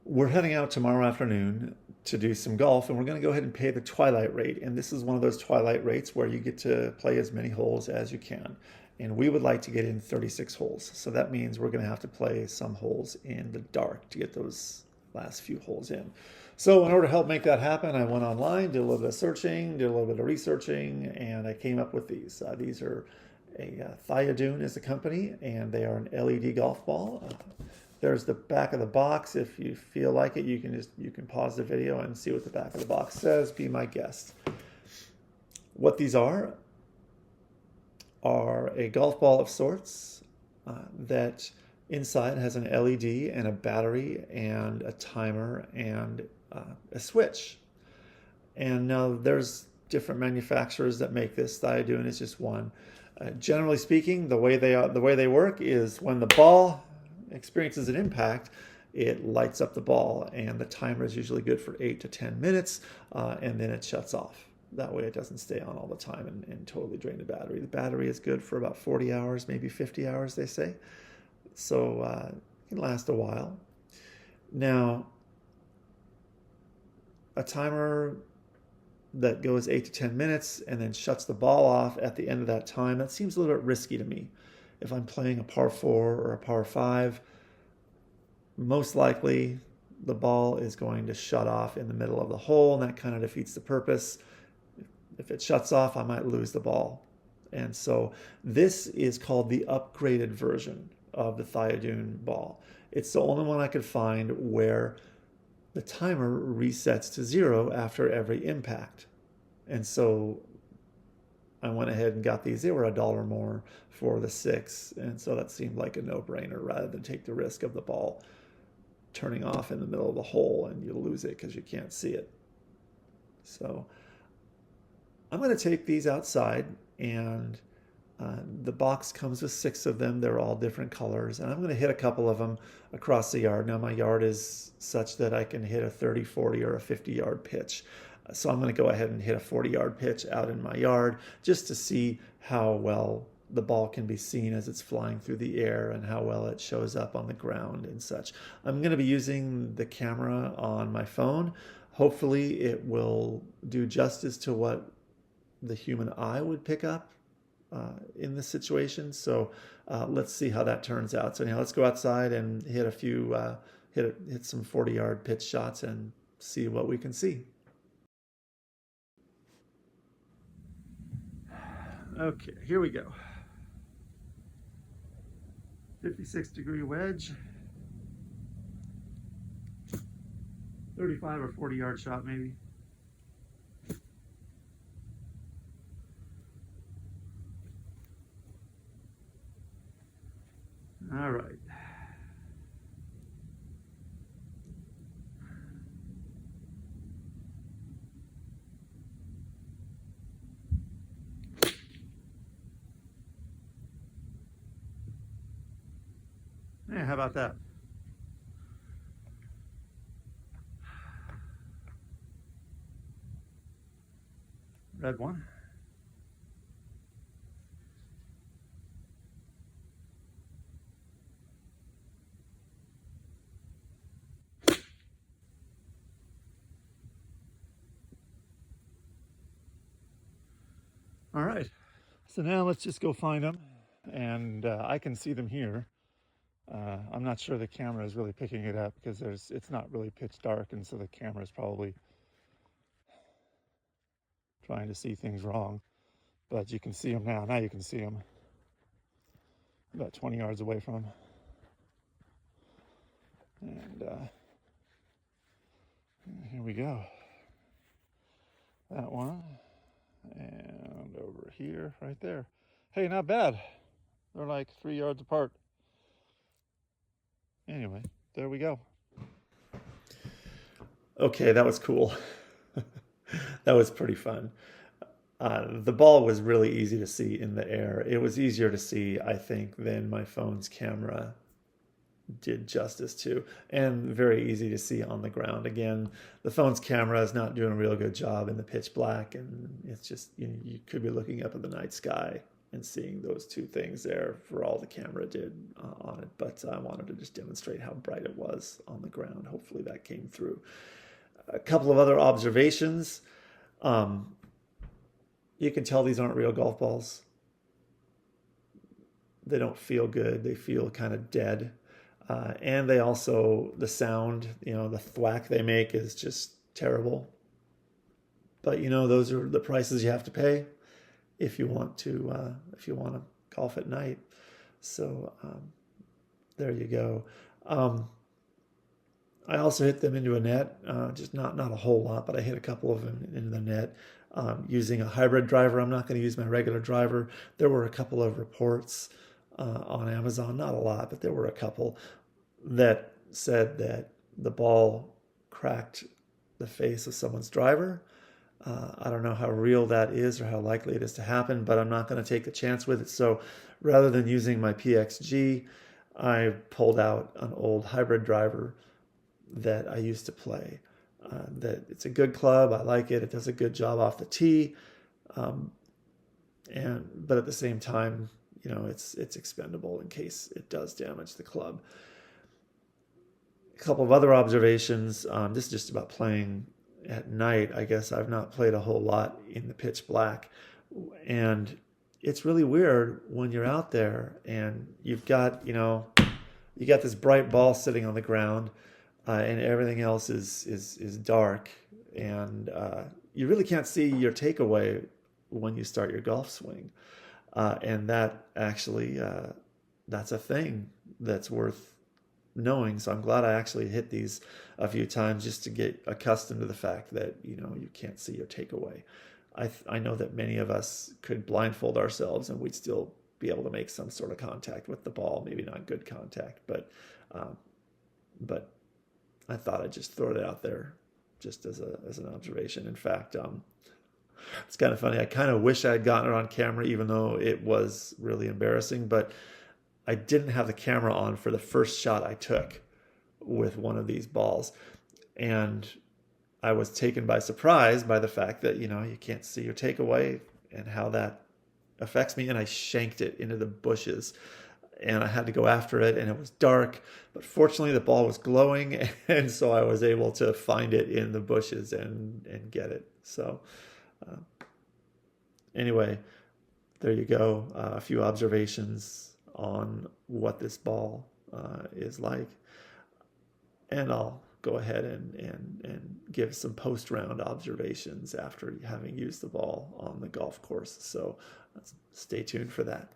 We're heading out tomorrow afternoon to do some golf, and we're going to go ahead and pay the twilight rate. And this is one of those twilight rates where you get to play as many holes as you can. And we would like to get in 36 holes. So that means we're going to have to play some holes in the dark to get those last few holes in. So in order to help make that happen, I went online, did a little bit of searching, did a little bit of researching, and I came up with these. These are Thiodoon is the company, and they are an LED golf ball. There's the back of the box. If you feel like it, you can pause the video and see what the back of the box says. Be my guest. What these are a golf ball of sorts that inside has an LED and a battery and a timer and a switch. And now there's different manufacturers that make this. Thiodoon is just one. Generally speaking, the way they work is when the ball experiences an impact, it lights up the ball, and the timer is usually good for 8 to 10 minutes, and then it shuts off. That way it doesn't stay on all the time and totally drain the battery. The battery is good for about 40 hours, maybe 50 hours, they say. So it can last a while. Now, a timer that goes 8 to 10 minutes and then shuts the ball off at the end of that time, that seems a little bit risky to me. If I'm playing a par 4 or a par 5, most likely the ball is going to shut off in the middle of the hole, and that kind of defeats the purpose. If it shuts off, I might lose the ball. And so this is called the upgraded version of the Thiodoon ball. It's the only one I could find where the timer resets to 0 after every impact. And so I went ahead and got these. They were $1 more for the 6. And so that seemed like a no-brainer rather than take the risk of the ball turning off in the middle of the hole and you lose it because you can't see it. So I'm going to take these outside, and the box comes with 6 of them. They're all different colors, and I'm going to hit a couple of them across the yard. Now my yard is such that I can hit a 30, 40, or a 50-yard pitch. So I'm going to go ahead and hit a 40-yard pitch out in my yard just to see how well the ball can be seen as it's flying through the air and how well it shows up on the ground and such. I'm going to be using the camera on my phone. Hopefully it will do justice to what the human eye would pick up in this situation. So let's see how that turns out. So now let's go outside and hit a few, hit some 40-yard pitch shots and see what we can see. Okay, here we go. 56-degree wedge. 35 or 40-yard shot maybe. All right. Yeah, how about that? Red one. All right, so now let's just go find them, and I can see them here. I'm not sure the camera is really picking it up because it's not really pitch dark, and so the camera is probably trying to see things wrong. But you can see them now. Now you can see them about 20 yards away from them. And here we go. That one. And over here, right there. Hey, not bad. They're like 3 yards apart. Anyway, there we go. Okay, that was cool. That was pretty fun. The ball was really easy to see in the air. It was easier to see, I think, than my phone's camera did justice to, and very easy to see on the ground. Again, the phone's camera is not doing a real good job in the pitch black, and it's just, you could be looking up at the night sky in seeing those two things there for all the camera did on it, but I wanted to just demonstrate how bright it was on the ground. Hopefully that came through. A couple of other observations. Um, you can tell these aren't real golf balls. They don't feel good. They feel kind of dead. And they also, the sound, the thwack they make is just terrible. But those are the prices you have to pay if you want to golf at night. So there you go. I also hit them into a net, just not a whole lot, but I hit a couple of them into the net using a hybrid driver. I'm not going to use my regular driver. There were a couple of reports on Amazon, not a lot, but there were a couple that said that the ball cracked the face of someone's driver. I don't know how real that is or how likely it is to happen, but I'm not going to take a chance with it. So rather than using my PXG, I pulled out an old hybrid driver that I used to play. That it's a good club. I like it. It does a good job off the tee. But at the same time, it's expendable in case it does damage the club. A couple of other observations. This is just about playing at night. I guess I've not played a whole lot in the pitch black, and it's really weird when you're out there and you've got this bright ball sitting on the ground, and everything else is dark, and you really can't see your takeaway when you start your golf swing, and that actually that's a thing that's worth knowing. So I'm glad I actually hit these a few times just to get accustomed to the fact that you can't see your takeaway. I know that many of us could blindfold ourselves and we'd still be able to make some sort of contact with the ball, maybe not good contact, but I thought I'd just throw it out there just as an observation. In fact, it's kind of funny. I kind of wish I had gotten it on camera, even though it was really embarrassing, but I didn't have the camera on for the first shot I took with one of these balls. And I was taken by surprise by the fact that, you can't see your takeaway and how that affects me. And I shanked it into the bushes and I had to go after it, and it was dark, but fortunately the ball was glowing. And so I was able to find it in the bushes and get it. So anyway, there you go. A few observations on what this ball is like, and I'll go ahead and give some post-round observations after having used the ball on the golf course. So stay tuned for that.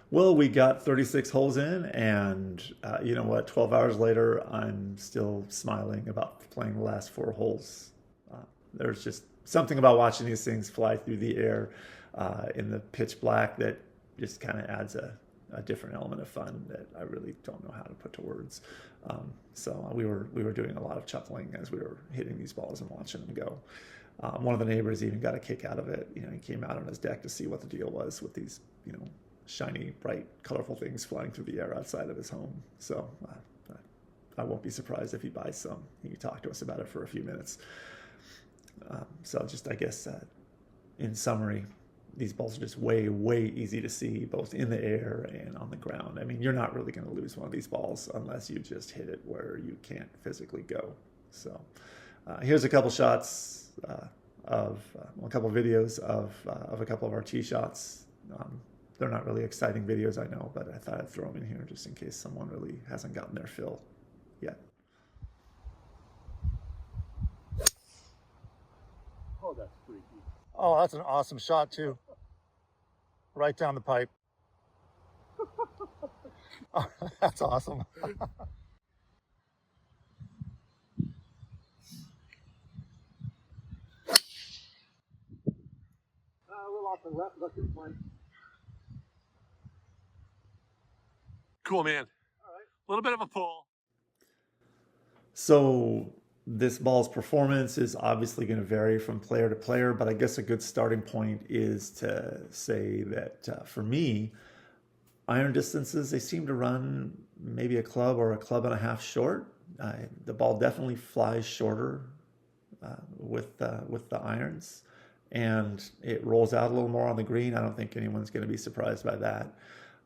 Well, we got 36 holes in, and you know what? 12 hours later, I'm still smiling about playing the last 4 holes. There's just something about watching these things fly through the air in the pitch black that just kind of adds a different element of fun that I really don't know how to put to words. So we were doing a lot of chuckling as we were hitting these balls and watching them go. One of the neighbors even got a kick out of it. He came out on his deck to see what the deal was with these, shiny, bright, colorful things flying through the air outside of his home. So I won't be surprised if he buys some. He can talk to us about it for a few minutes. So just, I guess, in summary, these balls are just way, way easy to see, both in the air and on the ground. I mean, you're not really going to lose one of these balls unless you just hit it where you can't physically go. So here's a couple shots a couple videos of a couple of our tee shots. They're not really exciting videos, I know, but I thought I'd throw them in here just in case someone really hasn't gotten their fill yet. Oh, that's freaky. Oh, that's an awesome shot too. Right down the pipe. Oh, that's awesome. A little off the left, looking point. Cool, man. All right. A little bit of a pull. So this ball's performance is obviously going to vary from player to player, but I guess a good starting point is to say that for me, iron distances, they seem to run maybe a club or a club and a half short. The ball definitely flies shorter with the irons and it rolls out a little more on the green. I don't think anyone's going to be surprised by that.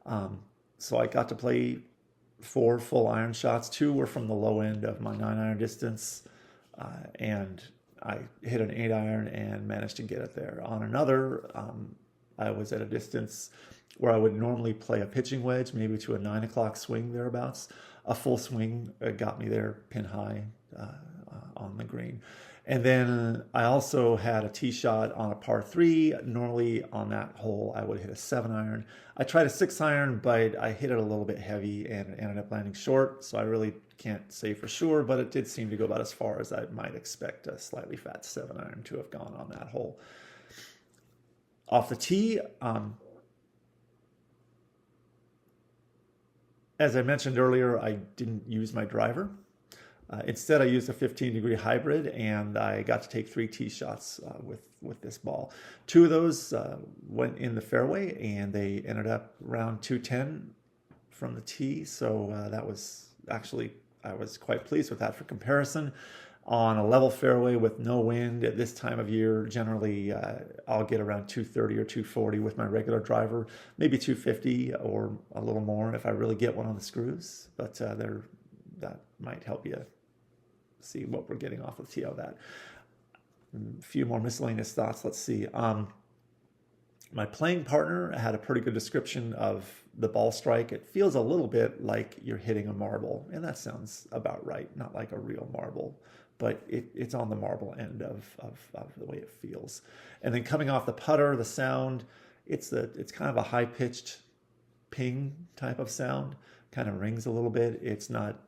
Um, so I got to play 4 full iron shots. 2 were from the low end of my 9-iron distance, and I hit an 8-iron and managed to get it there. On another, I was at a distance where I would normally play a pitching wedge, maybe to a 9 o'clock swing thereabouts. A full swing got me there pin high on the green. And then I also had a tee shot on a par 3. Normally on that hole, I would hit a 7-iron. I tried a 6-iron, but I hit it a little bit heavy and ended up landing short. So I really can't say for sure, but it did seem to go about as far as I might expect a slightly fat 7-iron to have gone on that hole. Off the tee, as I mentioned earlier, I didn't use my driver. Instead, I used a 15-degree hybrid, and I got to take 3 tee shots with this ball. 2 of those went in the fairway, and they ended up around 210 from the tee. So that was actually, I was quite pleased with that. For comparison, on a level fairway with no wind at this time of year, generally I'll get around 230 or 240 with my regular driver, maybe 250 or a little more if I really get one on the screws. But that might help you see what we're getting off the tee of that. A few more miscellaneous thoughts. Let's see. My playing partner had a pretty good description of the ball strike. It feels a little bit like you're hitting a marble, and that sounds about right. Not like a real marble, but it's on the marble end of the way it feels. And then coming off the putter, the sound, it's kind of a high-pitched ping type of sound. Kind of rings a little bit. It's not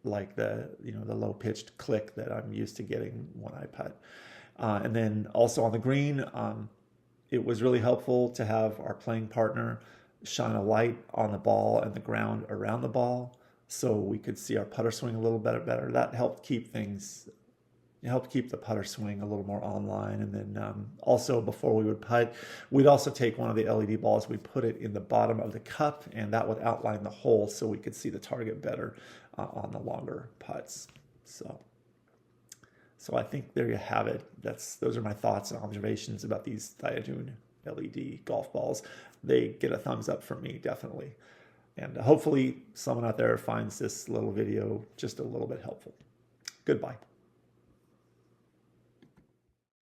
like the low-pitched click that I'm used to getting when I putt. And then also on the green, it was really helpful to have our playing partner shine a light on the ball and the ground around the ball so we could see our putter swing a little better. That helped keep the putter swing a little more online. And then also before we would putt, we'd also take one of the LED balls, we'd put it in the bottom of the cup, and that would outline the hole so we could see the target better on the longer putts. So I think there you have it. Those are my thoughts and observations about these Thiodoon LED golf balls. They get a thumbs up from me, definitely. And hopefully someone out there finds this little video just a little bit helpful. Goodbye.